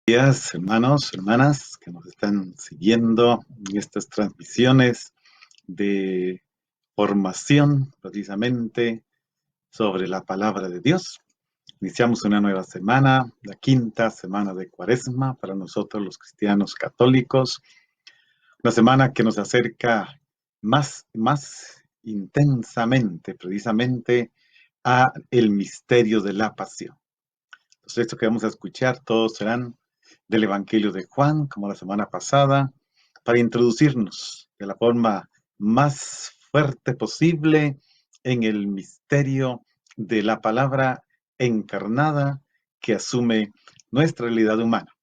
Días, hermanos, hermanas que nos están siguiendo en estas transmisiones de formación precisamente sobre la palabra de Dios. Iniciamos una nueva semana, la quinta semana de Cuaresma para nosotros los cristianos católicos, una semana que nos acerca más intensamente precisamente a el misterio de la pasión. Los textos que vamos a escuchar todos serán del Evangelio de Juan, como la semana pasada, para introducirnos de la forma más fuerte posible en el misterio de la palabra encarnada que asume nuestra realidad humana,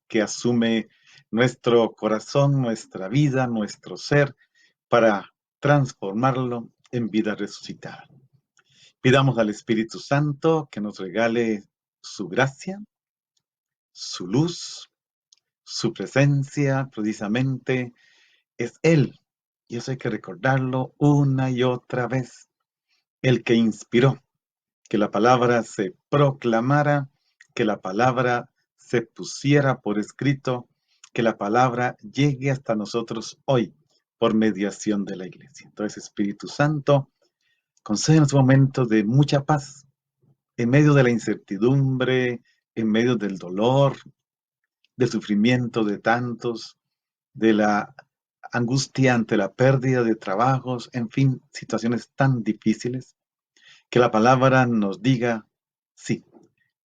que asume nuestro corazón, nuestra vida, nuestro ser, para transformarlo en vida resucitada. Pidamos al Espíritu Santo que nos regale su gracia, su luz, su presencia, precisamente, es Él. Y eso hay que recordarlo una y otra vez. El que inspiró que la palabra se proclamara, que la palabra se pusiera por escrito, que la palabra llegue hasta nosotros hoy por mediación de la Iglesia. Entonces, Espíritu Santo, concédenos un momento de mucha paz en medio de la incertidumbre, en medio del dolor, del sufrimiento de tantos, de la angustia ante la pérdida de trabajos, en fin, situaciones tan difíciles, que la palabra nos diga, sí,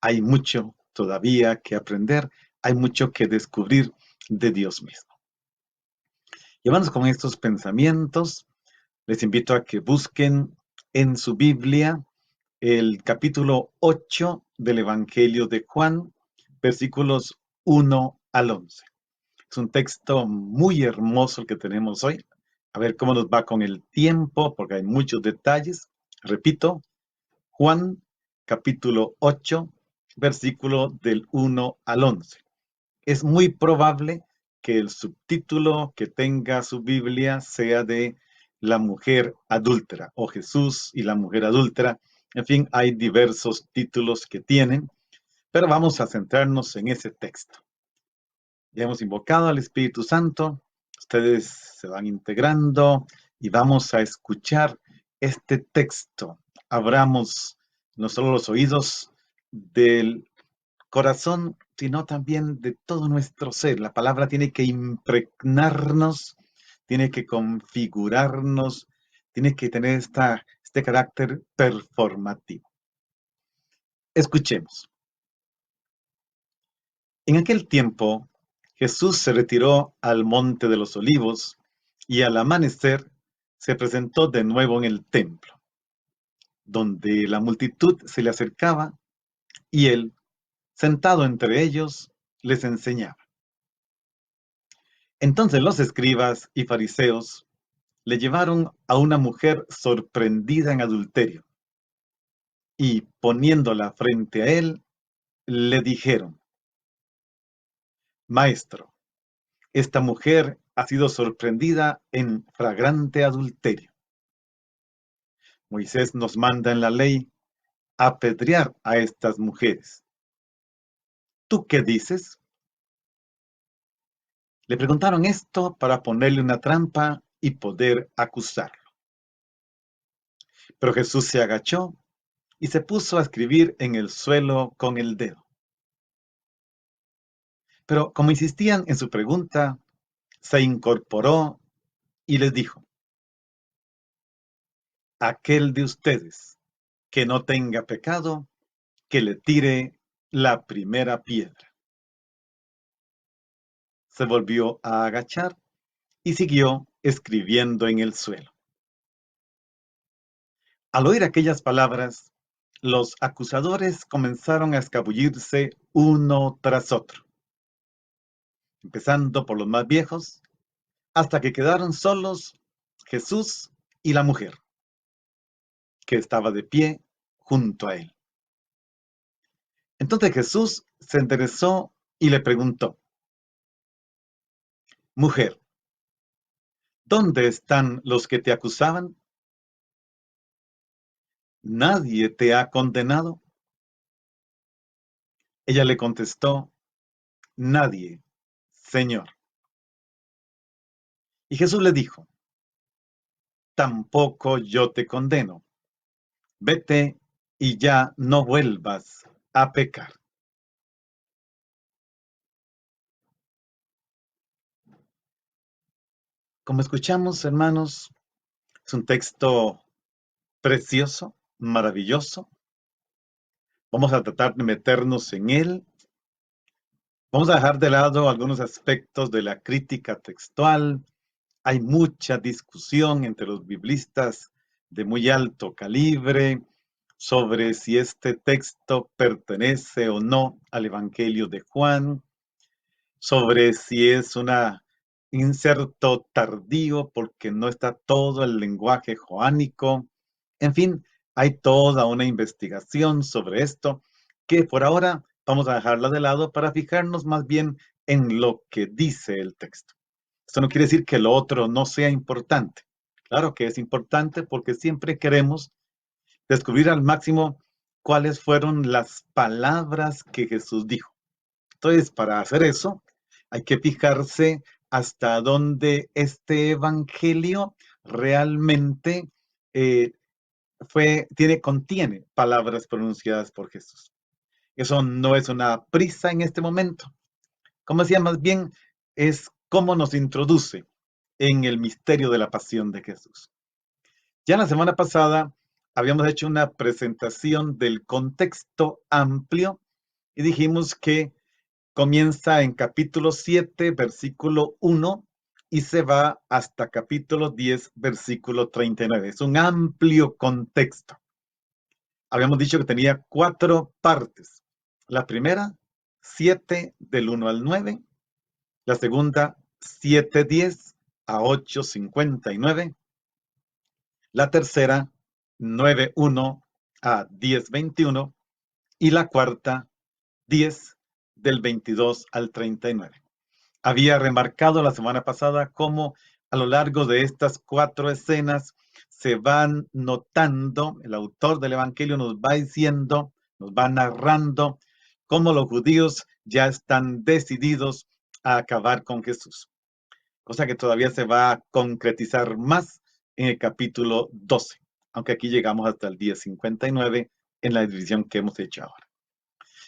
hay mucho todavía que aprender, hay mucho que descubrir de Dios mismo. Y hermanos, con estos pensamientos, les invito a que busquen en su Biblia el capítulo 8 del Evangelio de Juan, versículos 1 al 11. Es un texto muy hermoso el que tenemos hoy. A ver cómo nos va con el tiempo, porque hay muchos detalles. Repito, Juan capítulo 8, versículo del 1 al 11. Es muy probable que el subtítulo que tenga su Biblia sea de la mujer adúltera o Jesús y la mujer adúltera. En fin, hay diversos títulos que tienen, pero vamos a centrarnos en ese texto. Ya hemos invocado al Espíritu Santo, ustedes se van integrando y vamos a escuchar este texto. Abramos no solo los oídos del corazón, sino también de todo nuestro ser. La palabra tiene que impregnarnos, tiene que configurarnos, tiene que tener este carácter performativo. Escuchemos. En aquel tiempo, Jesús se retiró al monte de los olivos y al amanecer se presentó de nuevo en el templo, donde la multitud se le acercaba y él, sentado entre ellos, les enseñaba. Entonces los escribas y fariseos le llevaron a una mujer sorprendida en adulterio y, poniéndola frente a él, le dijeron: Maestro, esta mujer ha sido sorprendida en flagrante adulterio. Moisés nos manda en la ley apedrear a estas mujeres. ¿Tú qué dices? Le preguntaron esto para ponerle una trampa y poder acusarlo. Pero Jesús se agachó y se puso a escribir en el suelo con el dedo. Pero como insistían en su pregunta, se incorporó y les dijo: aquel de ustedes que no tenga pecado, que le tire la primera piedra. Se volvió a agachar y siguió escribiendo en el suelo. Al oír aquellas palabras, los acusadores comenzaron a escabullirse uno tras otro, empezando por los más viejos, hasta que quedaron solos Jesús y la mujer, que estaba de pie junto a él. Entonces Jesús se enderezó y le preguntó: Mujer, ¿dónde están los que te acusaban? ¿Nadie te ha condenado? Ella le contestó: nadie, Señor. Y Jesús le dijo, tampoco yo te condeno. Vete y ya no vuelvas a pecar. Como escuchamos, hermanos, es un texto precioso, maravilloso. Vamos a tratar de meternos en él. Vamos a dejar de lado algunos aspectos de la crítica textual. Hay mucha discusión entre los biblistas de muy alto calibre sobre si este texto pertenece o no al Evangelio de Juan, sobre si es un inserto tardío porque no está todo el lenguaje joánico. En fin, hay toda una investigación sobre esto que por ahora vamos a dejarla de lado para fijarnos más bien en lo que dice el texto. Esto no quiere decir que lo otro no sea importante. Claro que es importante porque siempre queremos descubrir al máximo cuáles fueron las palabras que Jesús dijo. Entonces, para hacer eso, hay que fijarse hasta dónde este evangelio realmente eh, contiene palabras pronunciadas por Jesús. Eso no es una prisa en este momento. Como decía, más bien es cómo nos introduce en el misterio de la pasión de Jesús. Ya la semana pasada habíamos hecho una presentación del contexto amplio y dijimos que comienza en capítulo 7, versículo 1 y se va hasta capítulo 10, versículo 39. Es un amplio contexto. Habíamos dicho que tenía 4 partes. La primera, 7 del 1 al 9. La segunda, 7:10 a 8:59. La tercera, 9:1 a 10:21. Y la cuarta, 10 del 22 al 39. Había remarcado la semana pasada cómo a lo largo de estas 4 escenas se van notando, el autor del Evangelio nos va diciendo, nos va narrando cómo los judíos ya están decididos a acabar con Jesús. Cosa que todavía se va a concretizar más en el capítulo 12, aunque aquí llegamos hasta el día 59 en la división que hemos hecho ahora.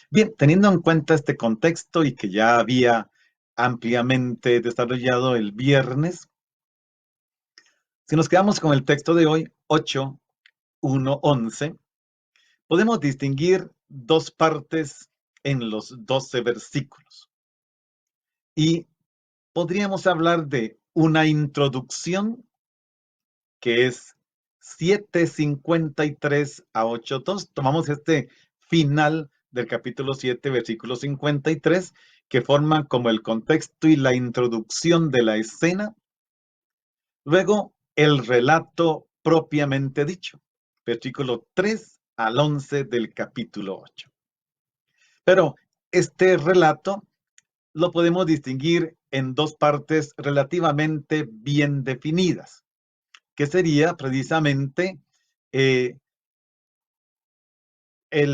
Bien, teniendo en cuenta este contexto y que ya había ampliamente desarrollado el viernes, si nos quedamos con el texto de hoy, 8, 1, 11, podemos distinguir 2 partes en los 12 versículos. Y podríamos hablar de una introducción que es 7:53 a 8:2. Tomamos este final del capítulo 7, versículo 53, que forman como el contexto y la introducción de la escena. Luego, el relato propiamente dicho, versículo 3 al 11 del capítulo 8. Pero este relato lo podemos distinguir en 2 partes relativamente bien definidas, que sería precisamente el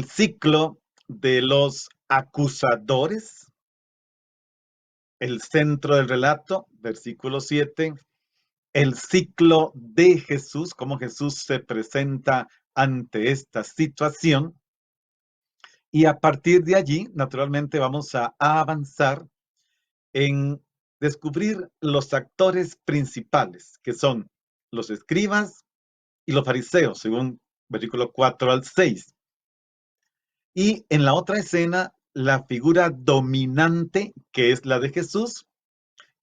ciclo de los acusadores, el centro del relato, versículo 7, el ciclo de Jesús, cómo Jesús se presenta ante esta situación. Y a partir de allí, naturalmente, vamos a avanzar en descubrir los actores principales, que son los escribas y los fariseos, según versículo 4 al 6. Y en la otra escena, la figura dominante, que es la de Jesús,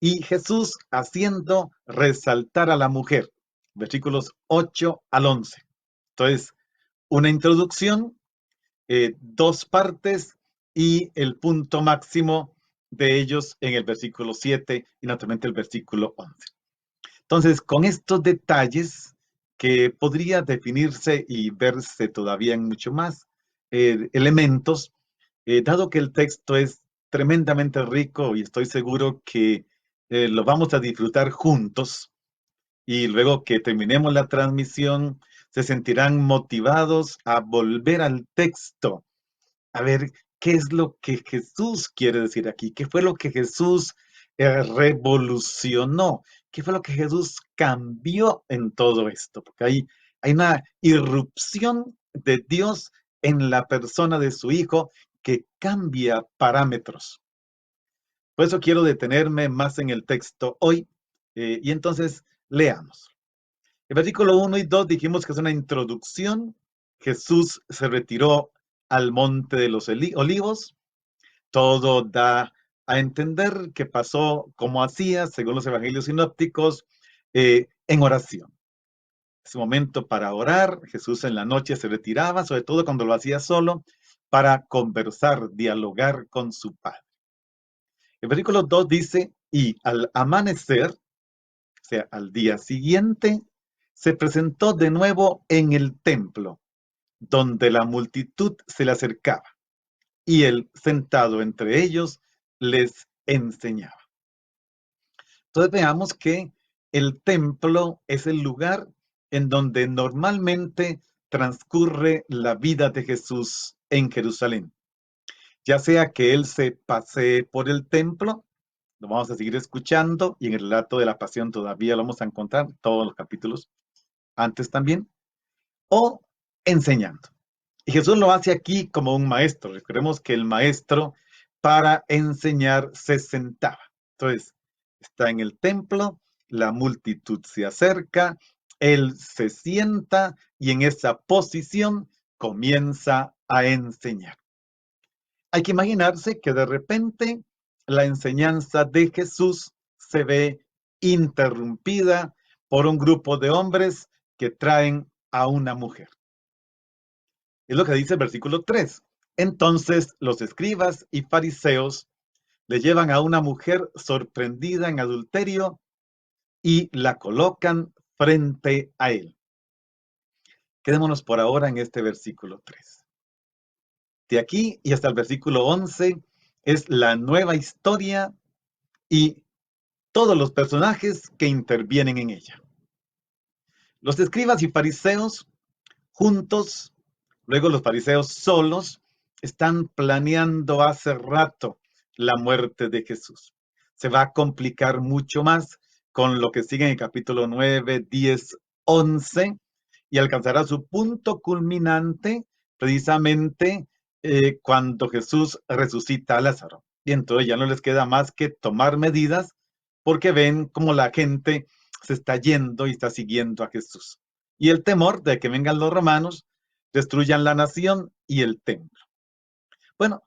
y Jesús haciendo resaltar a la mujer, versículos 8 al 11. Entonces, una introducción, 2 partes y el punto máximo de ellos en el versículo 7 y naturalmente el versículo 11. Entonces, con estos detalles que podría definirse y verse todavía en mucho más elementos, dado que el texto es tremendamente rico y estoy seguro que lo vamos a disfrutar juntos y luego que terminemos la transmisión se sentirán motivados a volver al texto, a ver ¿Qué es lo que Jesús quiere decir aquí? ¿Qué fue lo que Jesús revolucionó? ¿Qué fue lo que Jesús cambió en todo esto? Porque hay una irrupción de Dios en la persona de su Hijo que cambia parámetros. Por eso quiero detenerme más en el texto hoy. Y entonces leamos. El versículo 1 y 2 dijimos que es una introducción. Jesús se retiró al monte de los olivos. Todo da a entender que pasó como hacía, según los evangelios sinópticos, en oración. Es un momento para orar. Jesús en la noche se retiraba, sobre todo cuando lo hacía solo, para conversar, dialogar con su Padre. El versículo 2 dice, y al amanecer, o sea, al día siguiente, se presentó de nuevo en el templo, donde la multitud se le acercaba, y él, sentado entre ellos, les enseñaba. Entonces veamos que el templo es el lugar en donde normalmente transcurre la vida de Jesús en Jerusalén. Ya sea que él se pasee por el templo, lo vamos a seguir escuchando, y en el relato de la pasión todavía lo vamos a encontrar, todos los capítulos antes también, o enseñando. Y Jesús lo hace aquí como un maestro. Recordemos que el maestro para enseñar se sentaba. Entonces, está en el templo, la multitud se acerca, él se sienta y en esa posición comienza a enseñar. Hay que imaginarse que de repente la enseñanza de Jesús se ve interrumpida por un grupo de hombres que traen a una mujer. Es lo que dice el versículo 3. Entonces los escribas y fariseos le llevan a una mujer sorprendida en adulterio y la colocan frente a él. Quedémonos por ahora en este versículo 3. De aquí y hasta el versículo 11 es la nueva historia y todos los personajes que intervienen en ella. Los escribas y fariseos juntos, luego los fariseos solos, están planeando hace rato la muerte de Jesús. Se va a complicar mucho más con lo que sigue en el capítulo 9, 10, 11 y alcanzará su punto culminante precisamente cuando Jesús resucita a Lázaro. Y entonces ya no les queda más que tomar medidas porque ven como la gente se está yendo y está siguiendo a Jesús. Y el temor de que vengan los romanos, destruyan la nación y el templo. Bueno,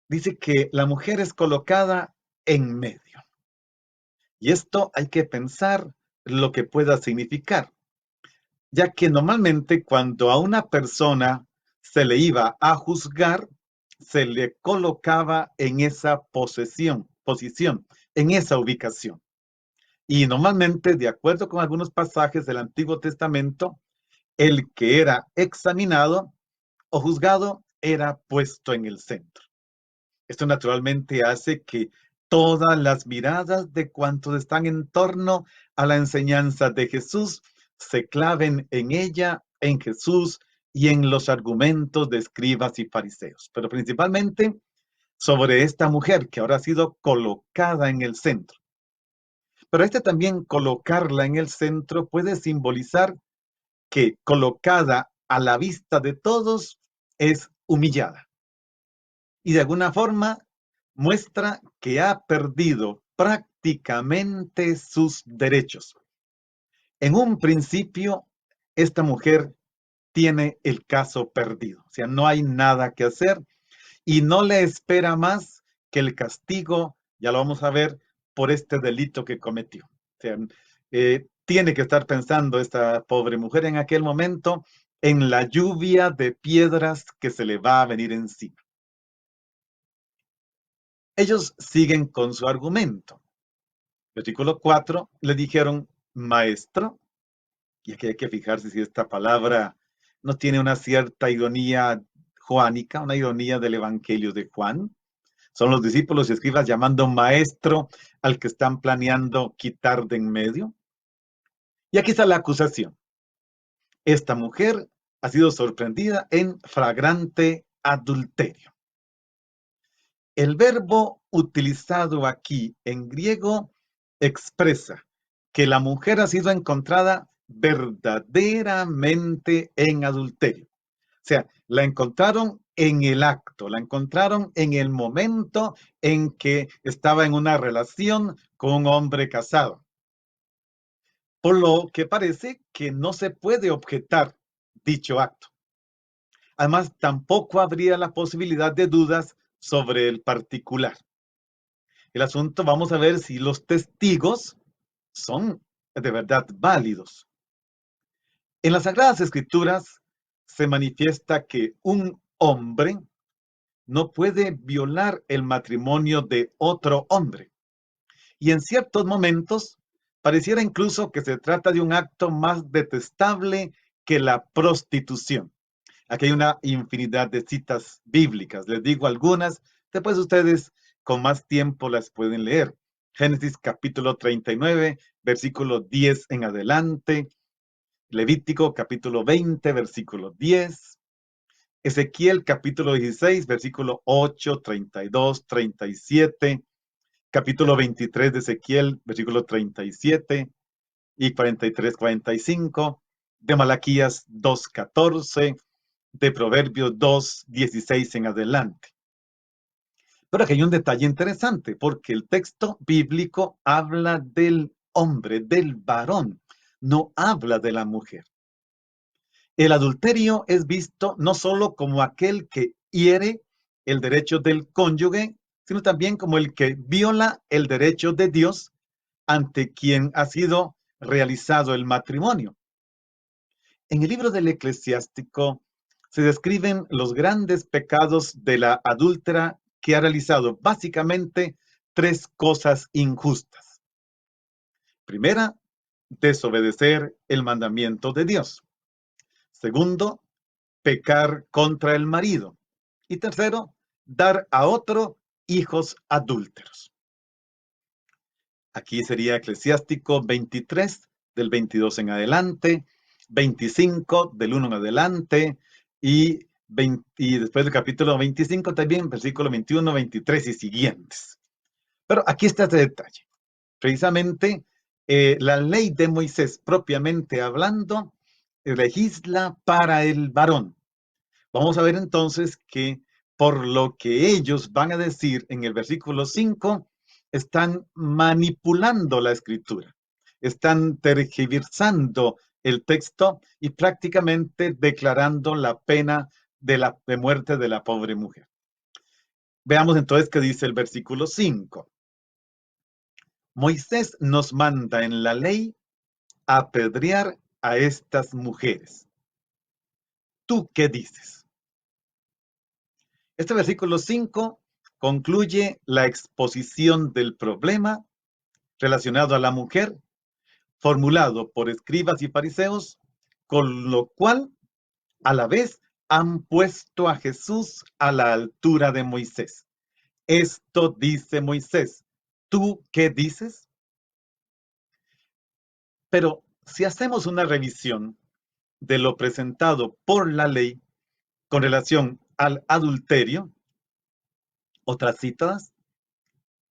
dice que la mujer es colocada en medio. Y esto hay que pensar lo que pueda significar, ya que normalmente cuando a una persona se le iba a juzgar, se le colocaba en esa posición, en esa ubicación. Y normalmente, de acuerdo con algunos pasajes del Antiguo Testamento, el que era examinado o juzgado era puesto en el centro. Esto naturalmente hace que todas las miradas de cuantos están en torno a la enseñanza de Jesús se claven en ella, en Jesús y en los argumentos de escribas y fariseos, pero principalmente sobre esta mujer que ahora ha sido colocada en el centro. Pero también colocarla en el centro puede simbolizar que colocada a la vista de todos es humillada. Y de alguna forma muestra que ha perdido prácticamente sus derechos. En un principio, esta mujer tiene el caso perdido. O sea, no hay nada que hacer y no le espera más que el castigo, ya lo vamos a ver, por este delito que cometió. O sea, tiene que estar pensando esta pobre mujer en aquel momento en la lluvia de piedras que se le va a venir encima. Ellos siguen con su argumento. Versículo 4, le dijeron, maestro, y aquí hay que fijarse si esta palabra no tiene una cierta ironía joánica, una ironía del Evangelio de Juan. Son los discípulos y escribas llamando maestro al que están planeando quitar de en medio. Y aquí está la acusación. Esta mujer ha sido sorprendida en flagrante adulterio. El verbo utilizado aquí en griego expresa que la mujer ha sido encontrada verdaderamente en adulterio. O sea, la encontraron en el acto, la encontraron en el momento en que estaba en una relación con un hombre casado. Por lo que parece que no se puede objetar dicho acto. Además, tampoco habría la posibilidad de dudas sobre el particular. El asunto, vamos a ver si los testigos son de verdad válidos. En las Sagradas Escrituras se manifiesta que un hombre no puede violar el matrimonio de otro hombre. Y en ciertos momentos pareciera incluso que se trata de un acto más detestable que la prostitución. Aquí hay una infinidad de citas bíblicas. Les digo algunas, después ustedes con más tiempo las pueden leer. Génesis capítulo 39, versículo 10 en adelante. Levítico capítulo 20, versículo 10. Ezequiel capítulo 16, versículo 8, 32, 37. Capítulo 23 de Ezequiel, versículo 37 y 43, 45. De Malaquías 2, 14. De Proverbios 2, 16 en adelante. Pero aquí hay un detalle interesante, porque el texto bíblico habla del hombre, del varón, no habla de la mujer. El adulterio es visto no solo como aquel que hiere el derecho del cónyuge, sino también como el que viola el derecho de Dios ante quien ha sido realizado el matrimonio. En el libro del Eclesiástico se describen los grandes pecados de la adúltera que ha realizado básicamente tres cosas injustas. Primera, desobedecer el mandamiento de Dios. Segundo, pecar contra el marido. Y tercero, dar a otro hijos adúlteros. Aquí sería Eclesiástico 23, del 22 en adelante, 25, del 1 en adelante, y después del capítulo 25 también, versículo 21, 23 y siguientes. Pero aquí está este detalle. Precisamente, la ley de Moisés, propiamente hablando, legisla para el varón. Vamos a ver entonces que por lo que ellos van a decir en el versículo 5, están manipulando la escritura, están tergiversando el texto y prácticamente declarando la pena de muerte de la pobre mujer. Veamos entonces qué dice el versículo 5. Moisés nos manda en la ley apedrear a estas mujeres. ¿Tú qué dices? Este versículo 5 concluye la exposición del problema relacionado a la mujer, formulado por escribas y fariseos, con lo cual, a la vez, han puesto a Jesús a la altura de Moisés. Esto dice Moisés. ¿Tú qué dices? Pero si hacemos una revisión de lo presentado por la ley con relación al adulterio, otras citas,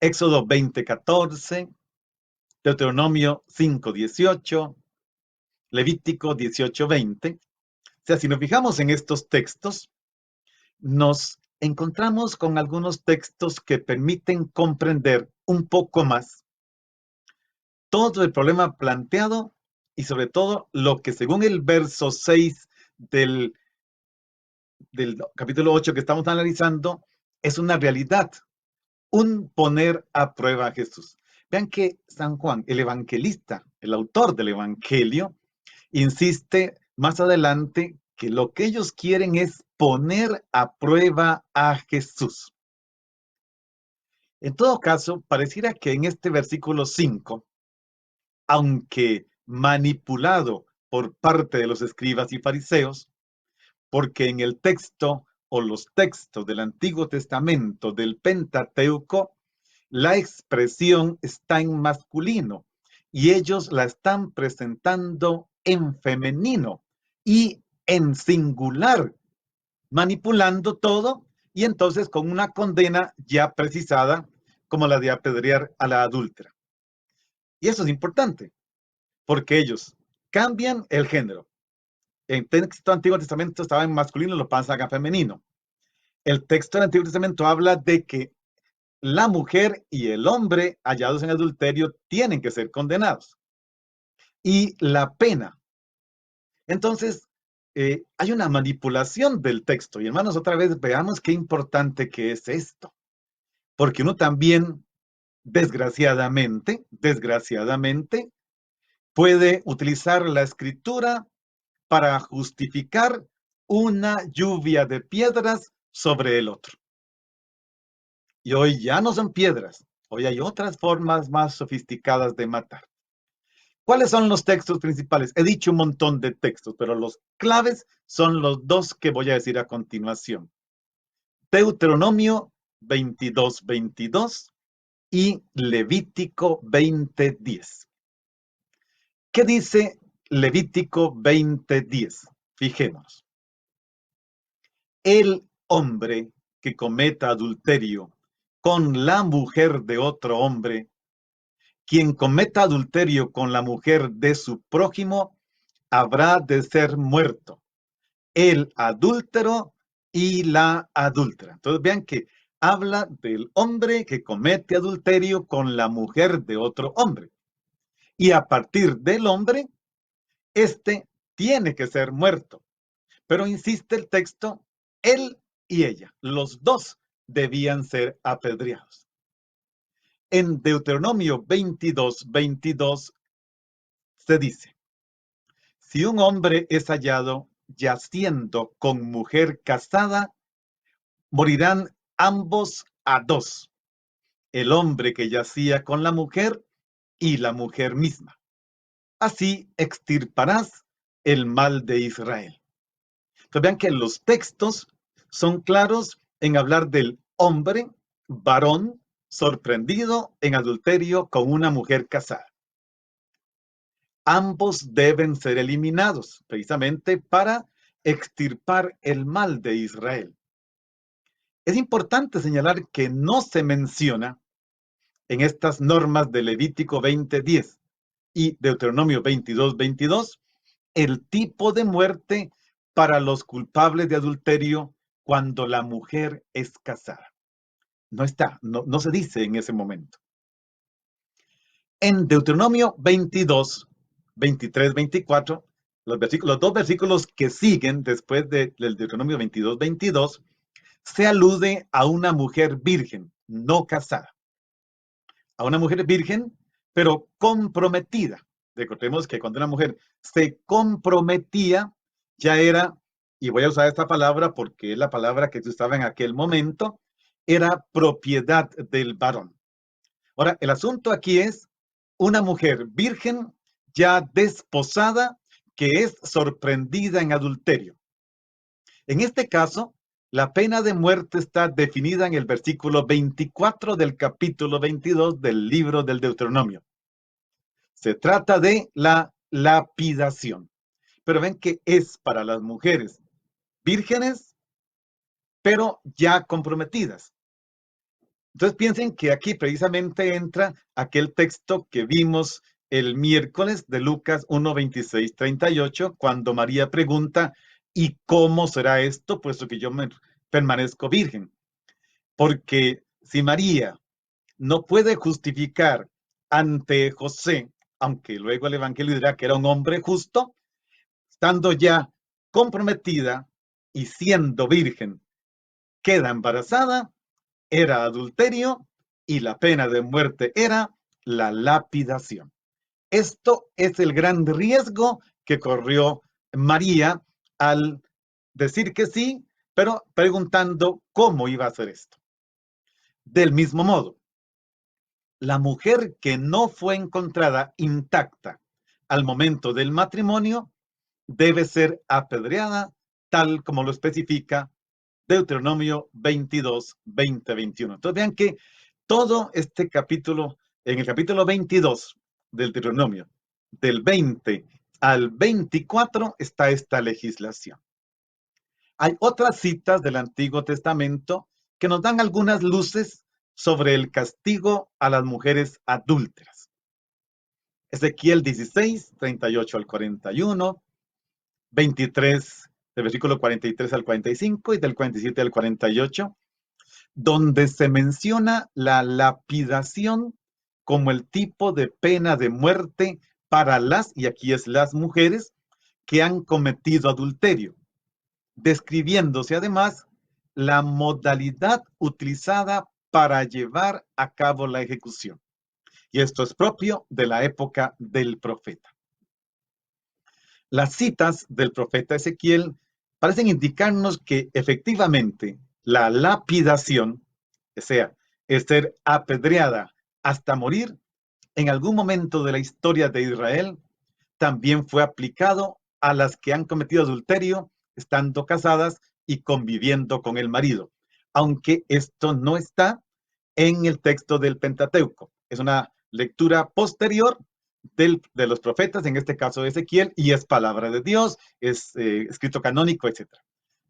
Éxodo 20:14, Deuteronomio 5:18, Levítico 18:20. O sea, si nos fijamos en estos textos, nos encontramos con algunos textos que permiten comprender un poco más todo el problema planteado y sobre todo lo que según el verso 6 del capítulo 8 que estamos analizando, es una realidad, un poner a prueba a Jesús. Vean que San Juan, el evangelista, el autor del evangelio, insiste más adelante que lo que ellos quieren es poner a prueba a Jesús. En todo caso, pareciera que en este versículo 5, aunque manipulado por parte de los escribas y fariseos, porque en el texto o los textos del Antiguo Testamento del Pentateuco, la expresión está en masculino y ellos la están presentando en femenino y en singular, manipulando todo y entonces con una condena ya precisada como la de apedrear a la adúltera. Y eso es importante, porque ellos cambian el género. El texto del Antiguo Testamento estaba en masculino, lo pasan a femenino. El texto del Antiguo Testamento habla de que la mujer y el hombre hallados en adulterio tienen que ser condenados. Y la pena. Entonces, hay una manipulación del texto. Y hermanos, otra vez veamos qué importante que es esto. Porque uno también, desgraciadamente, puede utilizar la escritura para justificar una lluvia de piedras sobre el otro. Y hoy ya no son piedras, hoy hay otras formas más sofisticadas de matar. ¿Cuáles son los textos principales? He dicho un montón de textos, pero los claves son los dos que voy a decir a continuación. Deuteronomio 22:22 y Levítico 20:10. ¿Qué dice Levítico 20:10? Fijémonos. El hombre que cometa adulterio con la mujer de otro hombre, quien cometa adulterio con la mujer de su prójimo, habrá de ser muerto, el adúltero y la adúltera. Entonces vean que habla del hombre que comete adulterio con la mujer de otro hombre. Y a partir del hombre, este tiene que ser muerto. Pero insiste el texto, él y ella, los dos debían ser apedreados. En Deuteronomio 22:22 se dice, si un hombre es hallado yaciendo con mujer casada, morirán ambos a dos, el hombre que yacía con la mujer y la mujer misma. Así extirparás el mal de Israel. Entonces vean que los textos son claros en hablar del hombre, varón, sorprendido en adulterio con una mujer casada. Ambos deben ser eliminados, precisamente para extirpar el mal de Israel. Es importante señalar que no se menciona en estas normas de Levítico 20:10 y Deuteronomio 22:22 el tipo de muerte para los culpables de adulterio cuando la mujer es casada. No está, no se dice en ese momento. En Deuteronomio 22, 23, 24, los dos versículos que siguen después del Deuteronomio 22, 22, se alude a una mujer virgen, no casada. A una mujer virgen, pero comprometida. Recordemos que cuando una mujer se comprometía, ya era, y voy a usar esta palabra porque es la palabra que se usaba en aquel momento, era propiedad del varón. Ahora, el asunto aquí es una mujer virgen ya desposada que es sorprendida en adulterio. En este caso, la pena de muerte está definida en el versículo 24 del capítulo 22 del libro del Deuteronomio. Se trata de la lapidación. Pero ven que es para las mujeres vírgenes, pero ya comprometidas. Entonces piensen que aquí precisamente entra aquel texto que vimos el miércoles de Lucas 1, 26, 38, cuando María pregunta, ¿y cómo será esto, puesto que yo me permanezco virgen? Porque si María no puede justificar ante José, aunque luego el Evangelio dirá que era un hombre justo, estando ya comprometida y siendo virgen, queda embarazada, era adulterio y la pena de muerte era la lapidación. Esto es el gran riesgo que corrió María al decir que sí, pero preguntando cómo iba a hacer esto. Del mismo modo, la mujer que no fue encontrada intacta al momento del matrimonio debe ser apedreada tal como lo especifica Deuteronomio 22, 20, 21. Entonces vean que todo este capítulo, en el capítulo 22 del Deuteronomio, del 20 al 24 está esta legislación. hay otras citas del Antiguo Testamento que nos dan algunas luces sobre el castigo a las mujeres adúlteras. Ezequiel 16, 38 al 41, 23, del versículo 43 al 45 y del 47 al 48, donde se menciona la lapidación como el tipo de pena de muerte para las, y aquí es las mujeres, que han cometido adulterio, describiéndose además la modalidad utilizada para llevar a cabo la ejecución. Y esto es propio de la época del profeta. Las citas del profeta Ezequiel parecen indicarnos que efectivamente la lapidación, o sea, es ser apedreada hasta morir, en algún momento de la historia de Israel, también fue aplicado a las que han cometido adulterio estando casadas y conviviendo con el marido, aunque esto no está en el texto del Pentateuco. Es una lectura posterior de los profetas, en este caso de Ezequiel, y es palabra de Dios, es escrito canónico, etc.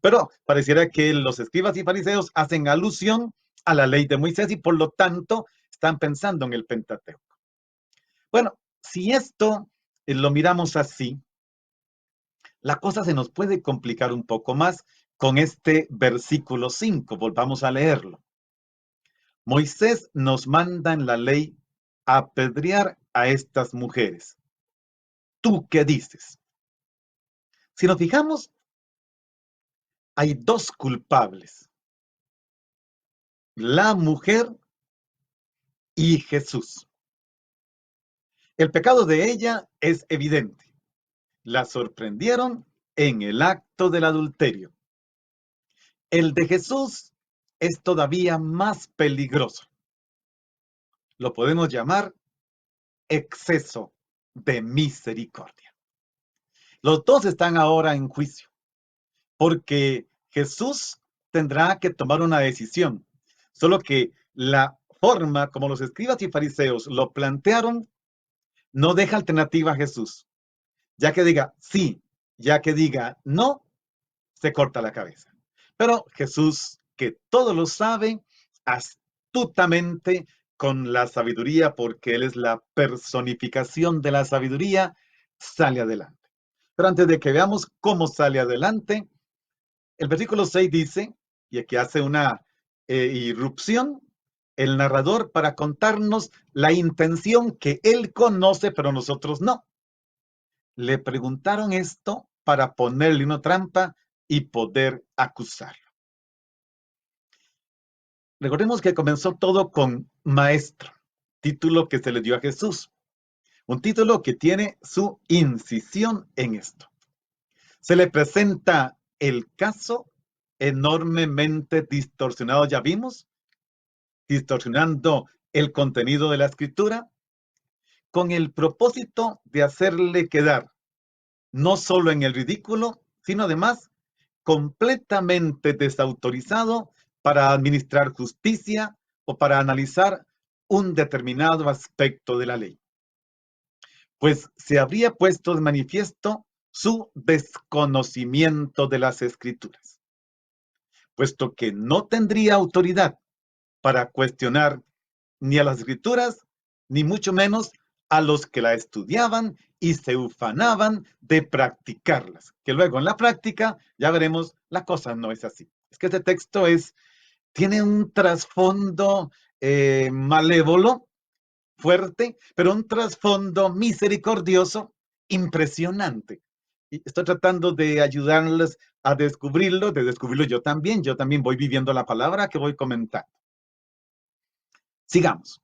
Pero pareciera que los escribas y fariseos hacen alusión a la ley de Moisés y por lo tanto están pensando en el Pentateuco. Bueno, si esto lo miramos así, la cosa se nos puede complicar un poco más con este versículo 5. Volvamos a leerlo. Moisés nos manda en la ley apedrear a estas mujeres. ¿Tú qué dices? Si nos fijamos, hay dos culpables. La mujer y Jesús. El pecado de ella es evidente. La sorprendieron en el acto del adulterio. El de Jesús es todavía más peligroso. Lo podemos llamar exceso de misericordia. Los dos están ahora en juicio, porque Jesús tendrá que tomar una decisión. Solo que la forma como los escribas y fariseos lo plantearon no deja alternativa a Jesús. Ya que diga sí, ya que diga no, se corta la cabeza. Pero Jesús, que todo lo sabe, astutamente, con la sabiduría, porque Él es la personificación de la sabiduría, sale adelante. Pero antes de que veamos cómo sale adelante, el versículo 6 dice, y aquí hace una irrupción, el narrador para contarnos la intención que Él conoce, pero nosotros no. Le preguntaron esto para ponerle una trampa y poder acusarlo. Recordemos que comenzó todo con maestro, título que se le dio a Jesús, un título que tiene su incisión en esto. Se le presenta el caso enormemente distorsionado, ya vimos, distorsionando el contenido de la escritura, con el propósito de hacerle quedar no solo en el ridículo, sino además completamente desautorizado para administrar justicia o para analizar un determinado aspecto de la ley. Pues se habría puesto de manifiesto su desconocimiento de las escrituras, puesto que no tendría autoridad para cuestionar ni a las escrituras, ni mucho menos a los que la estudiaban y se ufanaban de practicarlas. Que luego en la práctica, ya veremos, la cosa no es así. Es que este texto tiene un trasfondo malévolo, fuerte, pero un trasfondo misericordioso, impresionante. Y estoy tratando de ayudarles a descubrirlo, de descubrirlo yo también voy viviendo la palabra que voy comentando. Sigamos.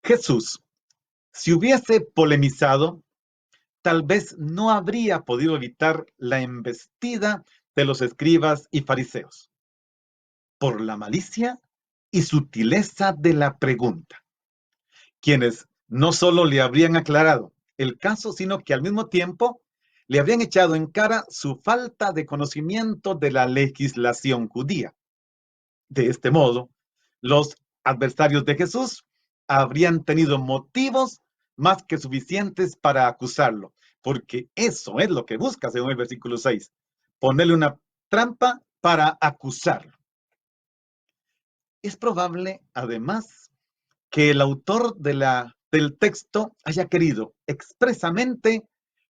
Jesús, si hubiese polemizado, tal vez no habría podido evitar la embestida de los escribas y fariseos, por la malicia y sutileza de la pregunta, quienes no solo le habrían aclarado el caso, sino que al mismo tiempo le habrían echado en cara su falta de conocimiento de la legislación judía. De este modo, los adversarios de Jesús habrían tenido motivos más que suficientes para acusarlo, porque eso es lo que busca según el versículo 6, ponerle una trampa para acusarlo. Es probable, además, que el autor del texto haya querido expresamente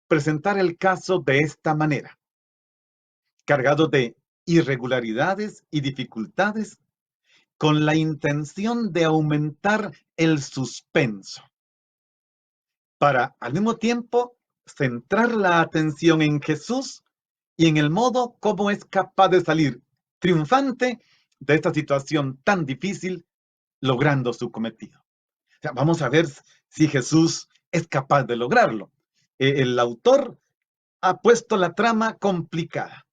presentar el caso de esta manera, cargado de irregularidades y dificultades, con la intención de aumentar el suspenso, para al mismo tiempo centrar la atención en Jesús y en el modo como es capaz de salir triunfante de esta situación tan difícil, logrando su cometido. O sea, vamos a ver si Jesús es capaz de lograrlo. El autor ha puesto la trama complicada.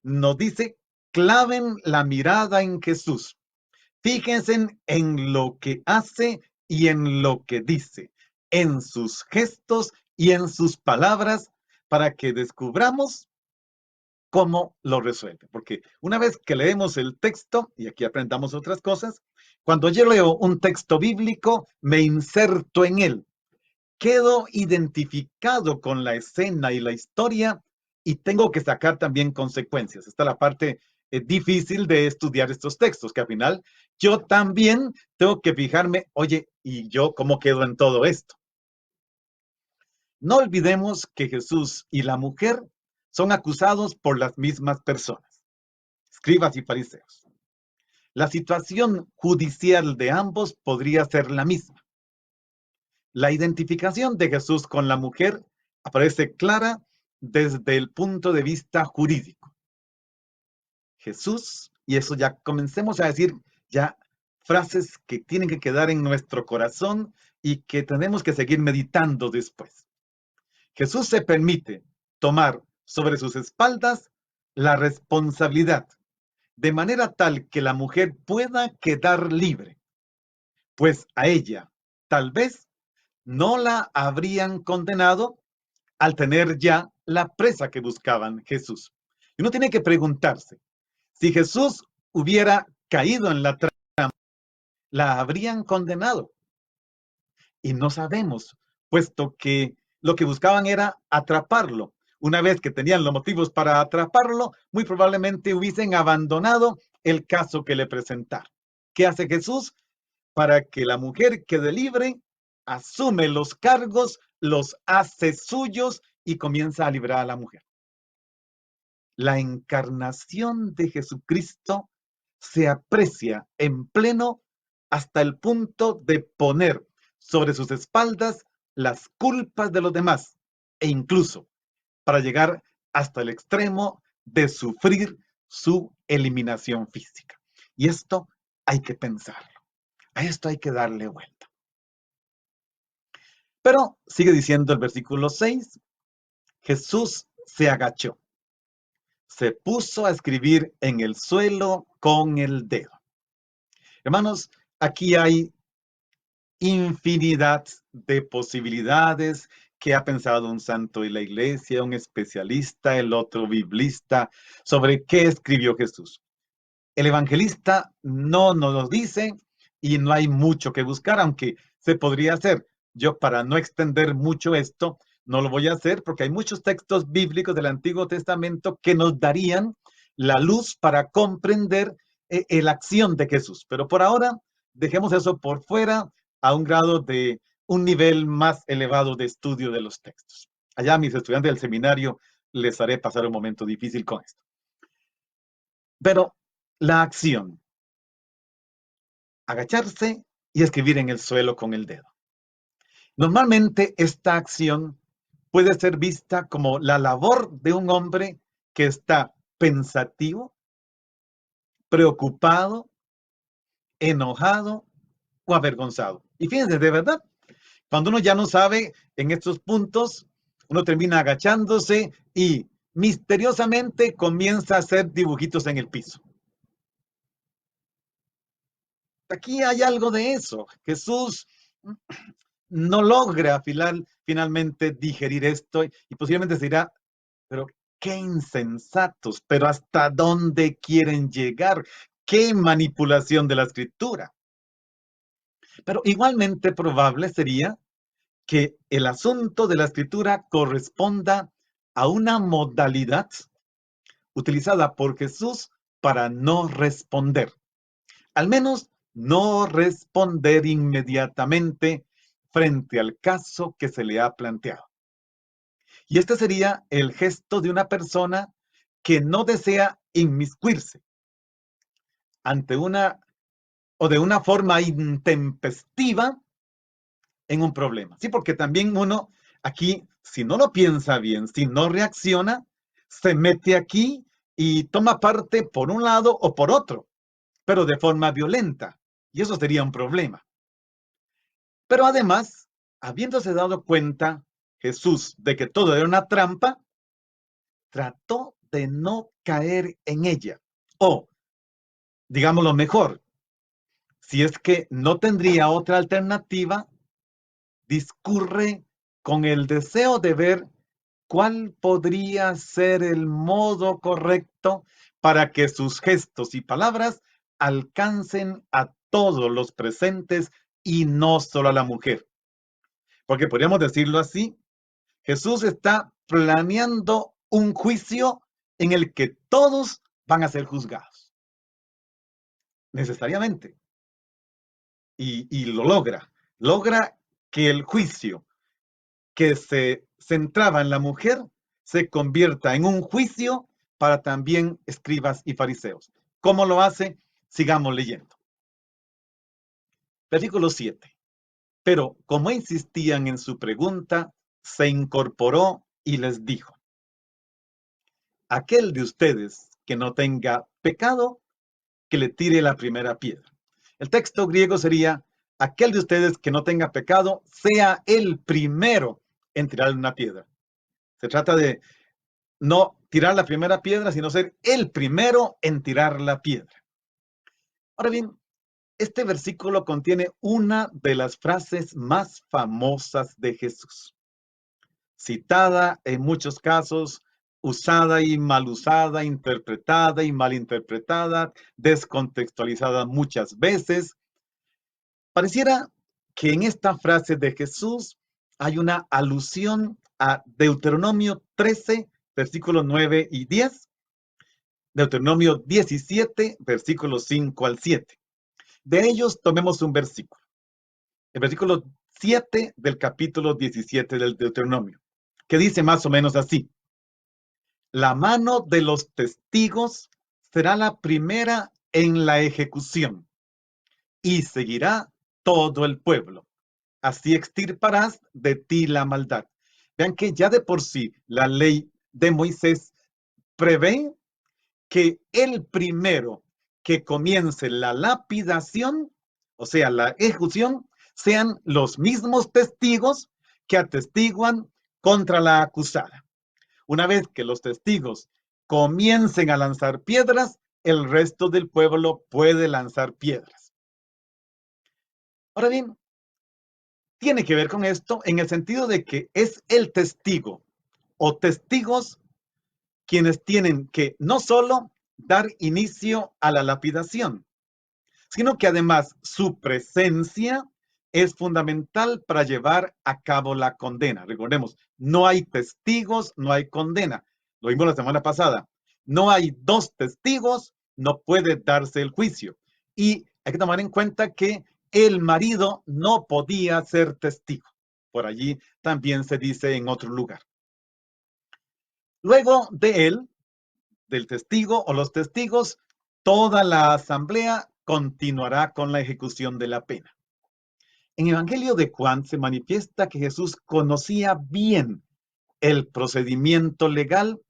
Nos dice, claven la mirada en Jesús. Fíjense en lo que hace y en lo que dice, en sus gestos y en sus palabras, para que descubramos cómo lo resuelve. Porque una vez que leemos el texto, y aquí aprendamos otras cosas, cuando yo leo un texto bíblico, me inserto en él. Quedo identificado con la escena y la historia y tengo que sacar también consecuencias. Esta es la parte difícil de estudiar estos textos, que al final yo también tengo que fijarme, oye, ¿y yo cómo quedo en todo esto? No olvidemos que Jesús y la mujer son acusados por las mismas personas, escribas y fariseos. La situación judicial de ambos podría ser la misma. La identificación de Jesús con la mujer aparece clara desde el punto de vista jurídico. Jesús, y eso ya comencemos a decir ya frases que tienen que quedar en nuestro corazón y que tenemos que seguir meditando después. Jesús se permite tomar sobre sus espaldas la responsabilidad, de manera tal que la mujer pueda quedar libre, pues a ella, tal vez, no la habrían condenado al tener ya la presa que buscaban Jesús. Y uno tiene que preguntarse, si Jesús hubiera caído en la trampa, ¿la habrían condenado? Y no sabemos, puesto que lo que buscaban era atraparlo. Una vez que tenían los motivos para atraparlo, muy probablemente hubiesen abandonado el caso que le presentaron. ¿Qué hace Jesús? Para que la mujer quede libre, asume los cargos, los hace suyos y comienza a librar a la mujer. La encarnación de Jesucristo se aprecia en pleno hasta el punto de poner sobre sus espaldas las culpas de los demás e incluso para llegar hasta el extremo de sufrir su eliminación física. Y esto hay que pensarlo. A esto hay que darle vuelta. Pero sigue diciendo el versículo 6, Jesús se agachó, se puso a escribir en el suelo con el dedo. Hermanos, aquí hay infinidad de posibilidades que ha pensado un santo de la iglesia, un especialista, el otro biblista, sobre qué escribió Jesús. El evangelista no nos lo dice y no hay mucho que buscar, aunque se podría hacer. Yo, para no extender mucho esto, no lo voy a hacer porque hay muchos textos bíblicos del Antiguo Testamento que nos darían la luz para comprender la acción de Jesús. Pero por ahora, dejemos eso por fuera a un grado de un nivel más elevado de estudio de los textos. Allá a mis estudiantes del seminario les haré pasar un momento difícil con esto. Pero la acción, agacharse y escribir en el suelo con el dedo. Normalmente esta acción puede ser vista como la labor de un hombre que está pensativo, preocupado, enojado o avergonzado. Y fíjense, de verdad, cuando uno ya no sabe en estos puntos, uno termina agachándose y misteriosamente comienza a hacer dibujitos en el piso. Aquí hay algo de eso. Jesús no logra finalmente digerir esto y posiblemente se dirá, pero qué insensatos, pero ¿hasta dónde quieren llegar? ¿Qué manipulación de la escritura? Pero igualmente probable sería que el asunto de la escritura corresponda a una modalidad utilizada por Jesús para no responder. Al menos no responder inmediatamente frente al caso que se le ha planteado. Y este sería el gesto de una persona que no desea inmiscuirse ante una o de una forma intempestiva en un problema. Sí, porque también uno aquí, si no lo piensa bien, si no reacciona, se mete aquí y toma parte por un lado o por otro, pero de forma violenta. Y eso sería un problema. Pero además, habiéndose dado cuenta Jesús de que todo era una trampa, trató de no caer en ella. O, digámoslo mejor, si es que no tendría otra alternativa, discurre con el deseo de ver cuál podría ser el modo correcto para que sus gestos y palabras alcancen a todos los presentes y no solo a la mujer. Porque podríamos decirlo así, Jesús está planeando un juicio en el que todos van a ser juzgados, necesariamente. Y lo logra que el juicio que se centraba en la mujer se convierta en un juicio para también escribas y fariseos. ¿Cómo lo hace? Sigamos leyendo. Versículo 7. Pero como insistían en su pregunta, se incorporó y les dijo: aquel de ustedes que no tenga pecado, que le tire la primera piedra. El texto griego sería: aquel de ustedes que no tenga pecado, sea el primero en tirarle una piedra. Se trata de no tirar la primera piedra, sino ser el primero en tirar la piedra. Ahora bien, este versículo contiene una de las frases más famosas de Jesús, citada en muchos casos, usada y mal usada, interpretada y mal interpretada, descontextualizada muchas veces. Pareciera que en esta frase de Jesús hay una alusión a Deuteronomio 13, versículos 9 y 10, Deuteronomio 17, versículos 5 al 7. De ellos tomemos un versículo, el versículo 7 del capítulo 17 del Deuteronomio, que dice más o menos así: la mano de los testigos será la primera en la ejecución, y seguirá todo el pueblo. Así extirparás de ti la maldad. Vean que ya de por sí la ley de Moisés prevé que el primero que comience la lapidación, o sea, la ejecución, sean los mismos testigos que atestiguan contra la acusada. Una vez que los testigos comiencen a lanzar piedras, el resto del pueblo puede lanzar piedras. Ahora bien, tiene que ver con esto en el sentido de que es el testigo o testigos quienes tienen que no solo dar inicio a la lapidación, sino que además su presencia es fundamental para llevar a cabo la condena. Recordemos, no hay testigos, no hay condena. Lo vimos la semana pasada. No hay dos testigos, no puede darse el juicio. Y hay que tomar en cuenta que el marido no podía ser testigo. Por allí también se dice en otro lugar. Luego de él, del testigo o los testigos, toda la asamblea continuará con la ejecución de la pena. En el Evangelio de Juan se manifiesta que Jesús conocía bien el procedimiento legal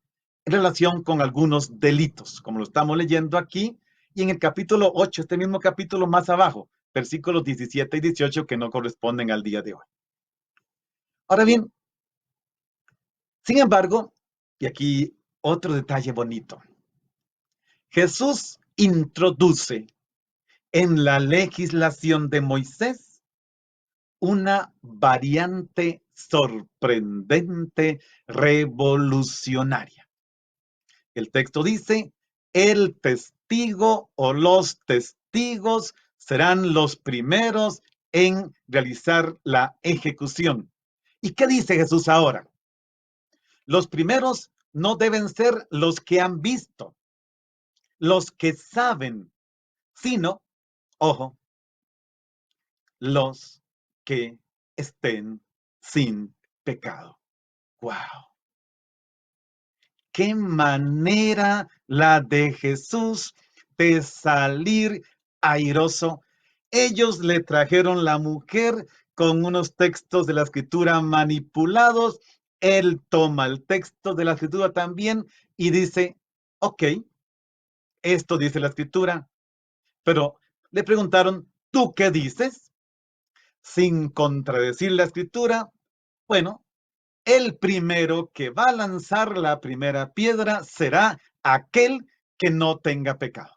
en relación con algunos delitos, como lo estamos leyendo aquí, y en el capítulo 8, este mismo capítulo más abajo, versículos 17 y 18 que no corresponden al día de hoy. Ahora bien, sin embargo, y aquí otro detalle bonito, Jesús introduce en la legislación de Moisés una variante sorprendente, revolucionaria. El texto dice: el testigo o los testigos serán los primeros en realizar la ejecución. ¿Y qué dice Jesús ahora? Los primeros no deben ser los que han visto, los que saben, sino, ojo, los que estén sin pecado. ¡Wow! ¡Qué manera la de Jesús de salir airoso! Ellos le trajeron la mujer con unos textos de la escritura manipulados. Él toma el texto de la escritura también y dice, ok, esto dice la escritura, pero le preguntaron, ¿tú qué dices? Sin contradecir la escritura, bueno, el primero que va a lanzar la primera piedra será aquel que no tenga pecado.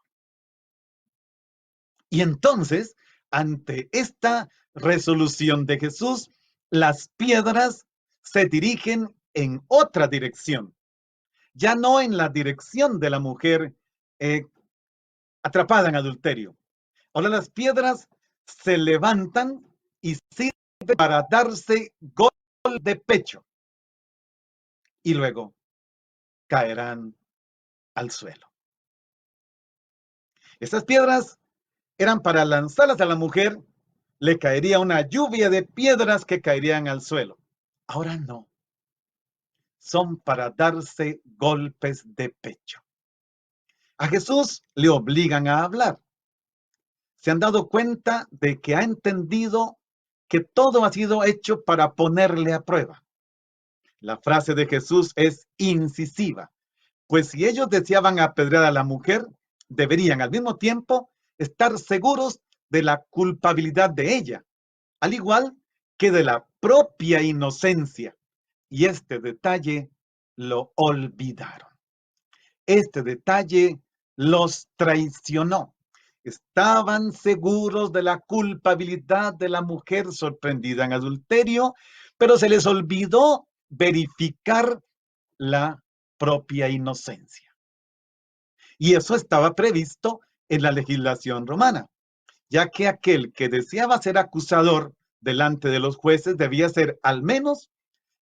Y entonces, ante esta resolución de Jesús, las piedras se dirigen en otra dirección, ya no en la dirección de la mujer atrapada en adulterio. Ahora las piedras se levantan y sirven para darse gol de pecho y luego caerán al suelo. Estas piedras eran para lanzarlas a la mujer, le caería una lluvia de piedras que caerían al suelo. Ahora no, son para darse golpes de pecho. A Jesús le obligan a hablar. Se han dado cuenta de que ha entendido que todo ha sido hecho para ponerle a prueba. La frase de Jesús es incisiva, pues si ellos deseaban apedrear a la mujer, deberían al mismo tiempo estar seguros de la culpabilidad de ella, al igual que de la propia inocencia. Y este detalle lo olvidaron. Este detalle los traicionó. Estaban seguros de la culpabilidad de la mujer sorprendida en adulterio, pero se les olvidó verificar la propia inocencia. Y eso estaba previsto en la legislación romana, ya que aquel que deseaba ser acusador delante de los jueces debía ser al menos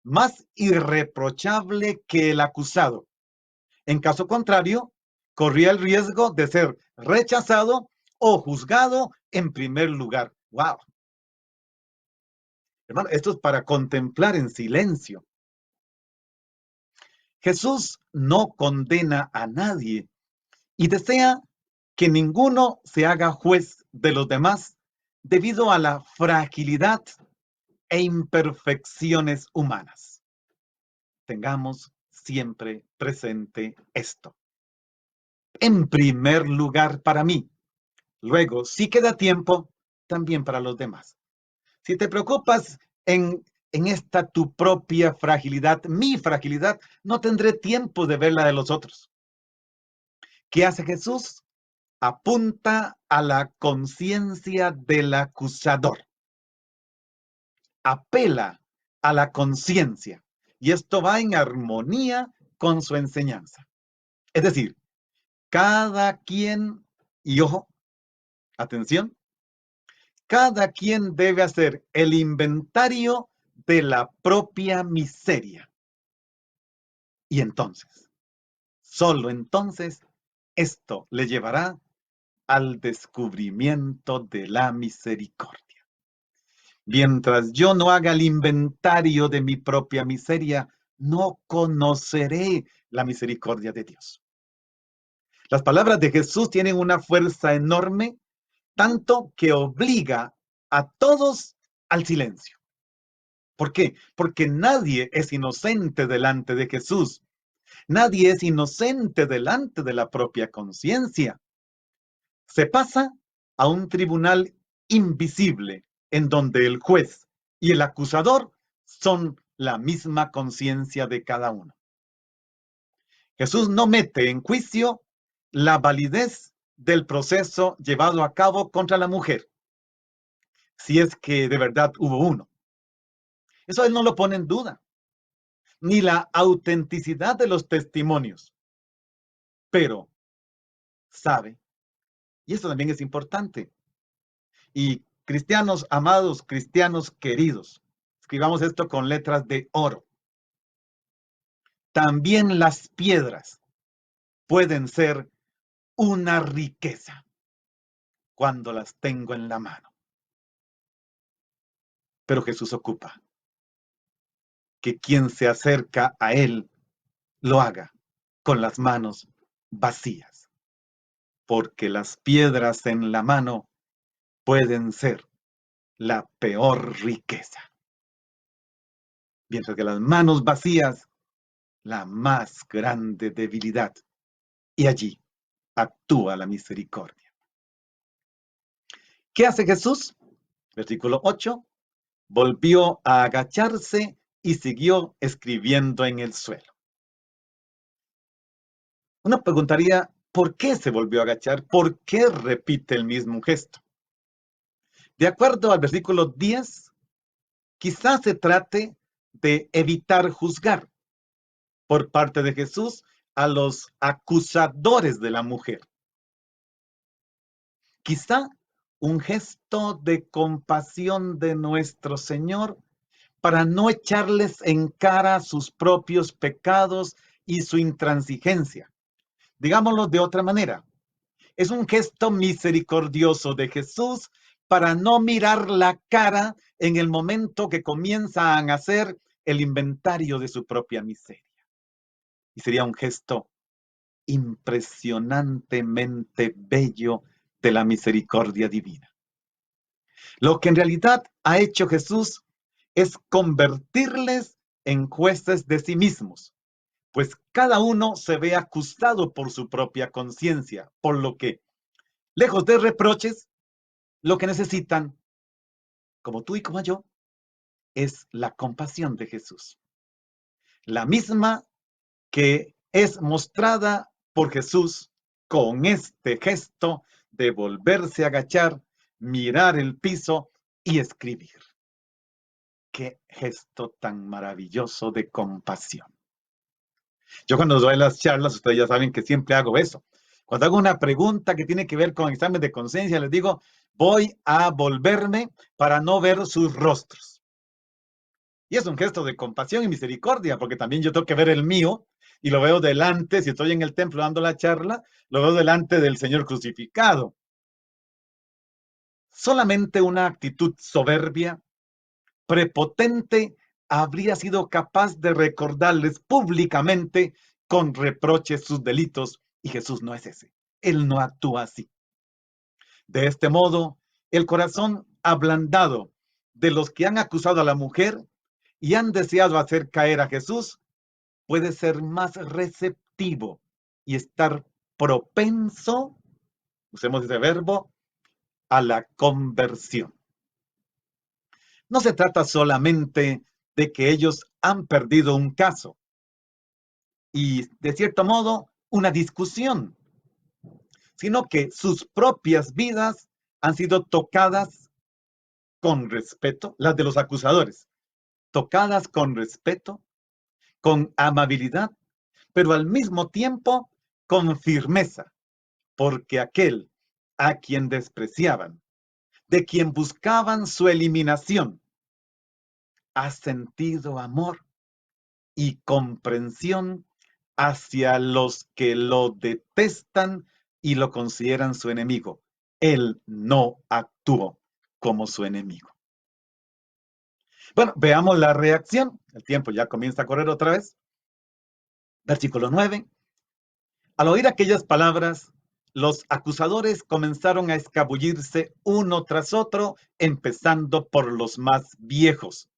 más irreprochable que el acusado. En caso contrario, corría el riesgo de ser rechazado o juzgado en primer lugar. ¡Wow! Hermano, esto es para contemplar en silencio. Jesús no condena a nadie y desea que ninguno se haga juez de los demás debido a la fragilidad e imperfecciones humanas. Tengamos siempre presente esto. En primer lugar para mí, luego, si queda tiempo, también para los demás. Si te preocupas en esta tu propia fragilidad, mi fragilidad, no tendré tiempo de ver la de los otros. ¿Qué hace Jesús? Apunta a la conciencia del acusador. Apela a la conciencia. Y esto va en armonía con su enseñanza. Es decir, cada quien, y ojo, atención, cada quien debe hacer el inventario de la propia miseria. Y entonces, solo entonces, esto le llevará al descubrimiento de la misericordia. Mientras yo no haga el inventario de mi propia miseria, no conoceré la misericordia de Dios. Las palabras de Jesús tienen una fuerza enorme, tanto que obliga a todos al silencio. ¿Por qué? Porque nadie es inocente delante de Jesús. Nadie es inocente delante de la propia conciencia. Se pasa a un tribunal invisible en donde el juez y el acusador son la misma conciencia de cada uno. Jesús no mete en juicio la validez del proceso llevado a cabo contra la mujer, si es que de verdad hubo uno. Eso él no lo pone en duda, ni la autenticidad de los testimonios, pero sabe, y esto también es importante, y cristianos amados, cristianos queridos, escribamos esto con letras de oro. también las piedras pueden ser una riqueza cuando las tengo en la mano. Pero Jesús ocupa que quien se acerca a Él lo haga con las manos vacías, porque las piedras en la mano pueden ser la peor riqueza, mientras que las manos vacías, la más grande debilidad. Y allí actúa la misericordia. ¿Qué hace Jesús? Versículo 8. Volvió a agacharse y siguió escribiendo en el suelo. Uno preguntaría, ¿por qué se volvió a agachar? ¿Por qué repite el mismo gesto? De acuerdo al versículo 10, quizás se trate de evitar juzgar por parte de Jesús a los acusadores de la mujer. Quizá un gesto de compasión de nuestro Señor para no echarles en cara sus propios pecados y su intransigencia. Digámoslo de otra manera, es un gesto misericordioso de Jesús para no mirar la cara en el momento que comienzan a hacer el inventario de su propia miseria. Y sería un gesto impresionantemente bello de la misericordia divina. Lo que en realidad ha hecho Jesús es convertirles en jueces de sí mismos, pues cada uno se ve acusado por su propia conciencia, por lo que, lejos de reproches, lo que necesitan, como tú y como yo, es la compasión de Jesús. La misma que es mostrada por Jesús con este gesto de volverse a agachar, mirar el piso y escribir. Qué gesto tan maravilloso de compasión. Yo cuando doy las charlas, ustedes ya saben que siempre hago eso. Cuando hago una pregunta que tiene que ver con examen de conciencia, les digo, voy a volverme para no ver sus rostros. Y es un gesto de compasión y misericordia, porque también yo tengo que ver el mío y lo veo delante, si estoy en el templo dando la charla, lo veo delante del Señor crucificado. Solamente una actitud soberbia, prepotente, habría sido capaz de recordarles públicamente con reproches sus delitos, y Jesús no es ese. Él no actúa así. De este modo, el corazón ablandado de los que han acusado a la mujer y han deseado hacer caer a Jesús puede ser más receptivo y estar propenso, usemos ese verbo, a la conversión. No se trata solamente de que ellos han perdido un caso y, de cierto modo, una discusión, sino que sus propias vidas han sido tocadas con respeto, las de los acusadores, tocadas con respeto, con amabilidad, pero al mismo tiempo con firmeza, porque aquel a quien despreciaban, de quien buscaban su eliminación, ha sentido amor y comprensión hacia los que lo detestan y lo consideran su enemigo. Él no actuó como su enemigo. Bueno, veamos la reacción. El tiempo ya comienza a correr otra vez. Versículo 9. Al oír aquellas palabras, los acusadores comenzaron a escabullirse uno tras otro, empezando por los más viejos,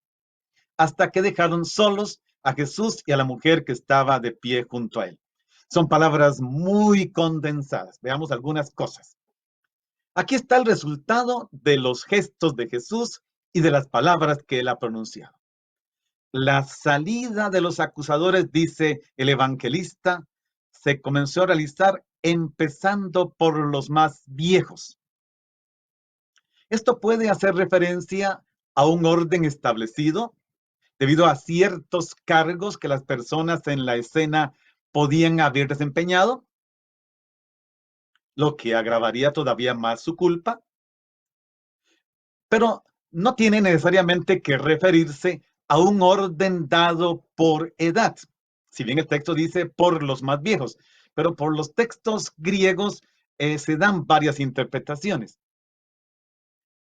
hasta que dejaron solos a Jesús y a la mujer que estaba de pie junto a él. Son palabras muy condensadas. Veamos algunas cosas. Aquí está el resultado de los gestos de Jesús y de las palabras que él ha pronunciado. La salida de los acusadores, dice el evangelista, se comenzó a realizar empezando por los más viejos. Esto puede hacer referencia a un orden establecido debido a ciertos cargos que las personas en la escena podían haber desempeñado, lo que agravaría todavía más su culpa, pero no tiene necesariamente que referirse a un orden dado por edad, Si bien el texto dice por los más viejos, pero por los textos griegos se dan varias interpretaciones.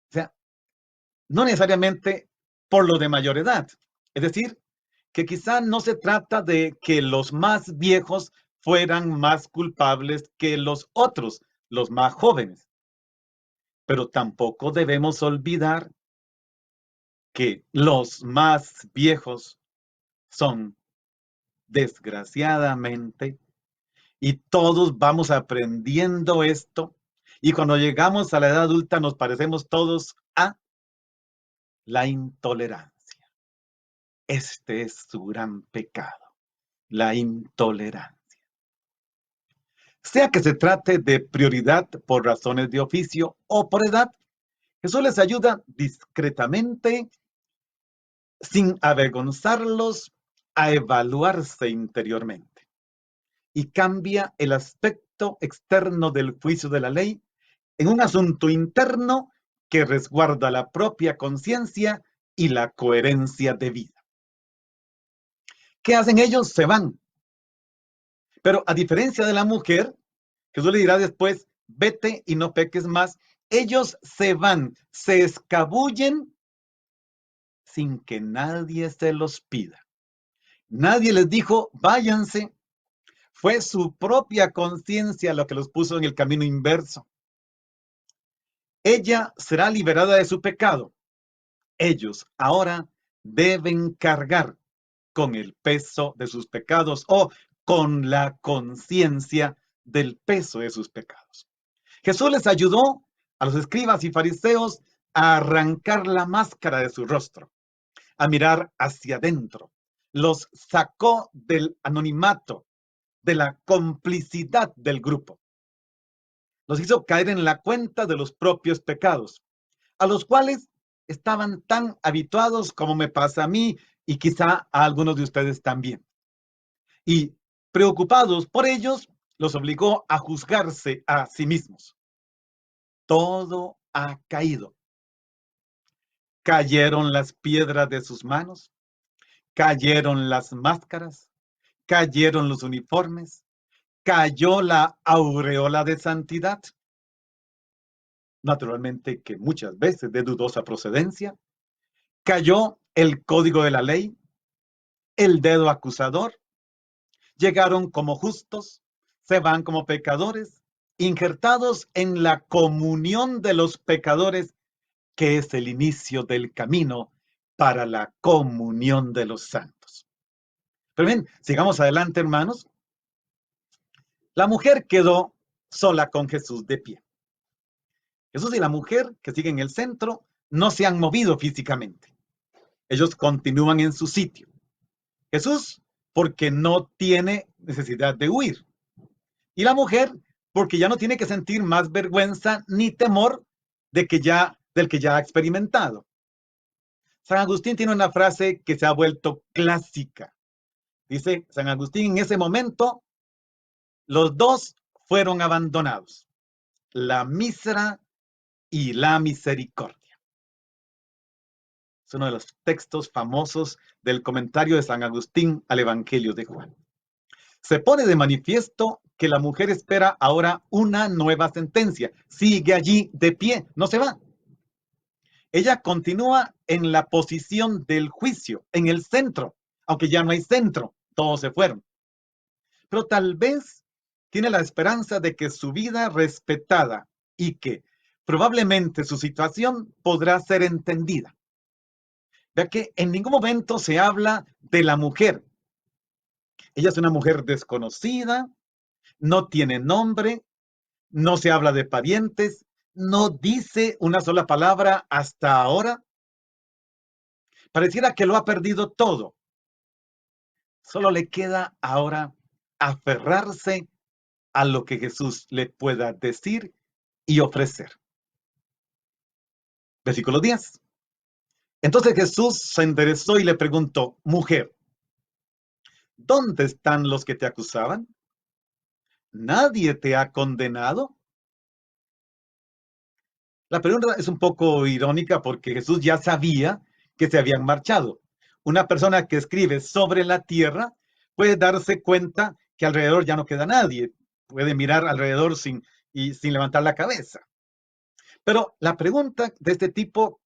O sea, no necesariamente por los de mayor edad. Es decir, que quizá no se trata de que los más viejos fueran más culpables que los otros, los más jóvenes. Pero tampoco debemos olvidar que los más viejos son, desgraciadamente, y todos vamos aprendiendo esto, y cuando llegamos a la edad adulta nos parecemos todos a la intolerancia. Este es su gran pecado, la intolerancia. Sea que se trate de prioridad por razones de oficio o por edad, Jesús les ayuda discretamente, sin avergonzarlos, a evaluarse interiormente. Y cambia el aspecto externo del juicio de la ley en un asunto interno que resguarda la propia conciencia y la coherencia de vida. ¿Qué hacen ellos? Se van. Pero a diferencia de la mujer, Jesús le dirá después, vete y no peques más. Ellos se van, se escabullen sin que nadie se los pida. Nadie les dijo, váyanse. Fue su propia conciencia lo que los puso en el camino inverso. Ella será liberada de su pecado. Ellos ahora deben cargar con el peso de sus pecados o con la conciencia del peso de sus pecados. Jesús les ayudó a los escribas y fariseos a arrancar la máscara de su rostro, a mirar hacia adentro. Los sacó del anonimato, de la complicidad del grupo. Los hizo caer en la cuenta de los propios pecados, a los cuales estaban tan habituados como me pasa a mí y quizá a algunos de ustedes también. Y preocupados por ellos, los obligó a juzgarse a sí mismos. Todo ha caído. Cayeron las piedras de sus manos, cayeron las máscaras, cayeron los uniformes, cayó la aureola de santidad, naturalmente que muchas veces de dudosa procedencia, cayó el código de la ley, el dedo acusador, llegaron como justos, se van como pecadores, injertados en la comunión de los pecadores, que es el inicio del camino para la comunión de los santos. Pero bien, sigamos adelante, hermanos. La mujer quedó sola con Jesús de pie. Jesús y la mujer, que siguen en el centro, no se han movido físicamente. Ellos continúan en su sitio. Jesús, porque no tiene necesidad de huir. Y la mujer, porque ya no tiene que sentir más vergüenza ni temor del que ya ha experimentado. San Agustín tiene una frase que se ha vuelto clásica. Dice San Agustín, en ese momento, los dos fueron abandonados, la mísera y la misericordia. Es uno de los textos famosos del comentario de San Agustín al Evangelio de Juan. Se pone de manifiesto que la mujer espera ahora una nueva sentencia. Sigue allí de pie, no se va. Ella continúa en la posición del juicio, en el centro, aunque ya no hay centro, todos se fueron. Pero tal vez tiene la esperanza de que su vida respetada y que probablemente su situación podrá ser entendida. Vea que en ningún momento se habla de la mujer. Ella es una mujer desconocida, no tiene nombre, no se habla de parientes, no dice una sola palabra hasta ahora. Pareciera que lo ha perdido todo. Solo le queda ahora aferrarse a lo que Jesús le pueda decir y ofrecer. Versículo 10. Entonces Jesús se enderezó y le preguntó, mujer, ¿dónde están los que te acusaban? ¿Nadie te ha condenado? La pregunta es un poco irónica porque Jesús ya sabía que se habían marchado. Una persona que escribe sobre la tierra puede darse cuenta que alrededor ya no queda nadie. Puede mirar alrededor sin levantar la cabeza. Pero la pregunta de este tipo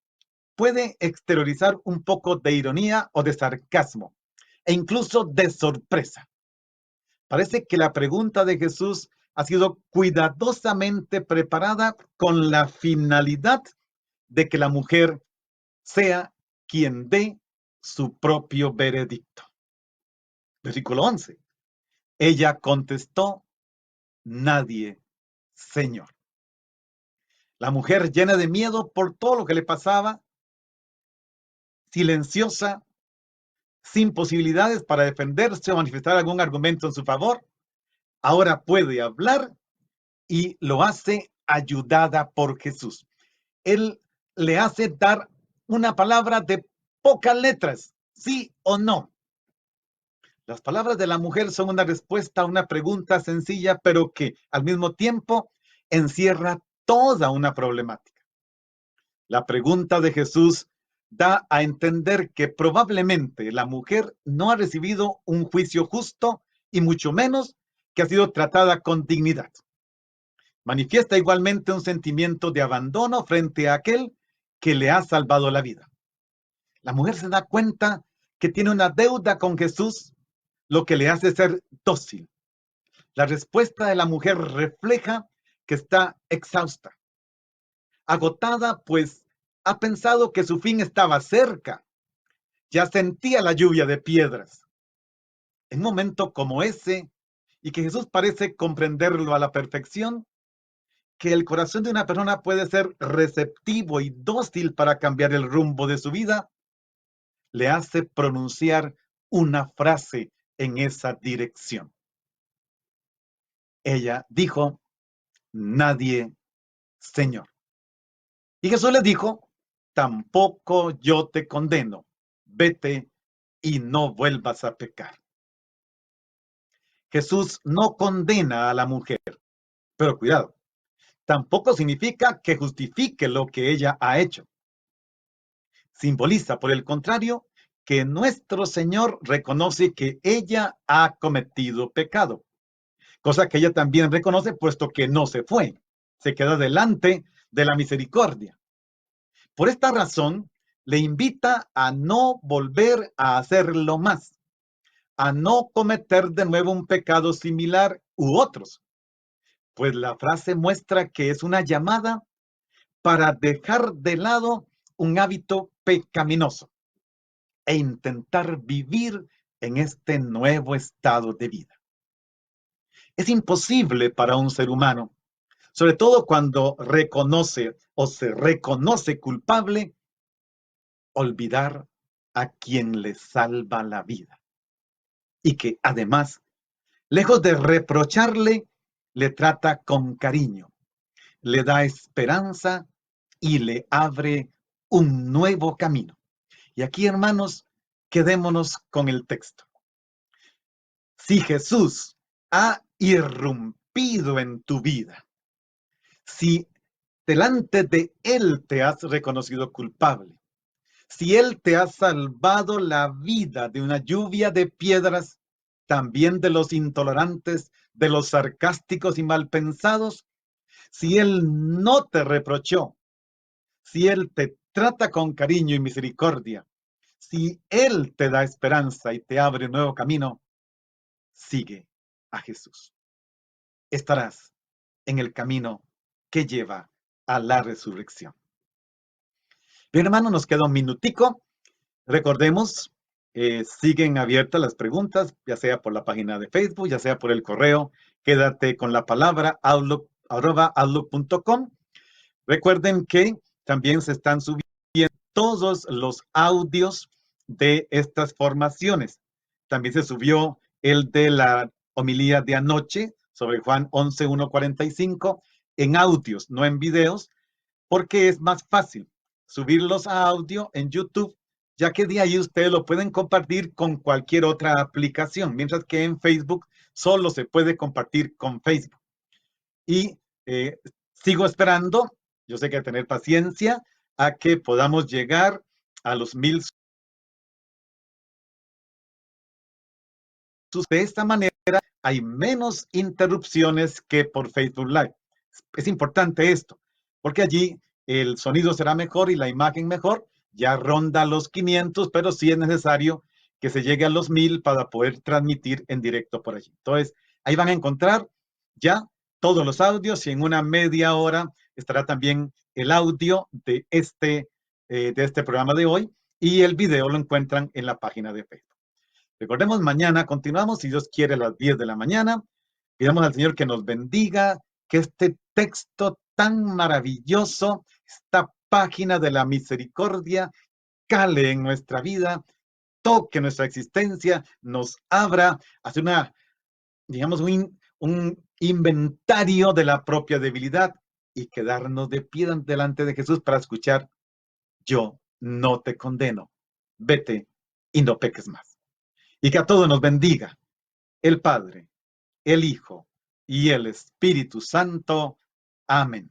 puede exteriorizar un poco de ironía o de sarcasmo, e incluso de sorpresa. Parece que la pregunta de Jesús ha sido cuidadosamente preparada con la finalidad de que la mujer sea quien dé su propio veredicto. Versículo 11. Ella contestó, nadie, Señor. La mujer, llena de miedo por todo lo que le pasaba, silenciosa, sin posibilidades para defenderse o manifestar algún argumento en su favor, ahora puede hablar y lo hace ayudada por Jesús. Él le hace dar una palabra de pocas letras, sí o no. Las palabras de la mujer son una respuesta a una pregunta sencilla, pero que al mismo tiempo encierra toda una problemática. La pregunta de Jesús da a entender que probablemente la mujer no ha recibido un juicio justo y mucho menos que ha sido tratada con dignidad. Manifiesta igualmente un sentimiento de abandono frente a aquel que le ha salvado la vida. La mujer se da cuenta que tiene una deuda con Jesús, lo que le hace ser dócil. La respuesta de la mujer refleja que está exhausta, agotada, pues ha pensado que su fin estaba cerca. Ya sentía la lluvia de piedras. En un momento como ese, y que Jesús parece comprenderlo a la perfección, que el corazón de una persona puede ser receptivo y dócil para cambiar el rumbo de su vida, le hace pronunciar una frase en esa dirección. Ella dijo, nadie, Señor. Y Jesús le dijo, tampoco yo te condeno, vete y no vuelvas a pecar. Jesús no condena a la mujer, pero cuidado, tampoco significa que justifique lo que ella ha hecho. Simboliza, por el contrario, que nuestro Señor reconoce que ella ha cometido pecado, cosa que ella también reconoce puesto que no se fue, se queda delante de la misericordia. Por esta razón, le invita a no volver a hacerlo más, a no cometer de nuevo un pecado similar u otros, pues la frase muestra que es una llamada para dejar de lado un hábito pecaminoso e intentar vivir en este nuevo estado de vida. Es imposible para un ser humano, sobre todo cuando reconoce o se reconoce culpable, olvidar a quien le salva la vida. Y que además, lejos de reprocharle, le trata con cariño, le da esperanza y le abre un nuevo camino. Y aquí, hermanos, quedémonos con el texto. Si Jesús ha irrumpido en tu vida, si delante de Él te has reconocido culpable, si Él te ha salvado la vida de una lluvia de piedras, también de los intolerantes, de los sarcásticos y malpensados, si Él no te reprochó, si Él te trata con cariño y misericordia, si Él te da esperanza y te abre un nuevo camino, sigue a Jesús. Estarás en el camino que lleva a la resurrección. Bien, hermano, nos queda un minutico. Recordemos, siguen abiertas las preguntas, ya sea por la página de Facebook, ya sea por el correo. Quédate con la palabra outlook@outlook.com. Recuerden que también se están subiendo todos los audios de estas formaciones. También se subió el de la homilía de anoche sobre Juan 11:1-45 en audios, no en videos, porque es más fácil subirlos a audio en YouTube, ya que de ahí ustedes lo pueden compartir con cualquier otra aplicación, mientras que en Facebook solo se puede compartir con Facebook. Y sigo esperando, yo sé que hay que tener paciencia, a que podamos llegar a los 1000 De esta manera hay menos interrupciones que por Facebook Live. Es importante esto, porque allí el sonido será mejor y la imagen mejor. Ya ronda los 500, pero sí es necesario que se llegue a los 1000 para poder transmitir en directo por allí. Entonces, ahí van a encontrar ya todos los audios y en una media hora estará también el audio de este programa de hoy y el video lo encuentran en la página de Facebook. Recordemos, mañana continuamos, si Dios quiere, a las 10 de la mañana. Pidamos al Señor que nos bendiga, que este texto tan maravilloso, esta página de la misericordia, cale en nuestra vida, toque nuestra existencia, nos abra, hace digamos, un inventario de la propia debilidad y quedarnos de pie delante de Jesús para escuchar: yo no te condeno, vete y no peques más. Y que a todos nos bendiga el Padre, el Hijo y el Espíritu Santo. Amén.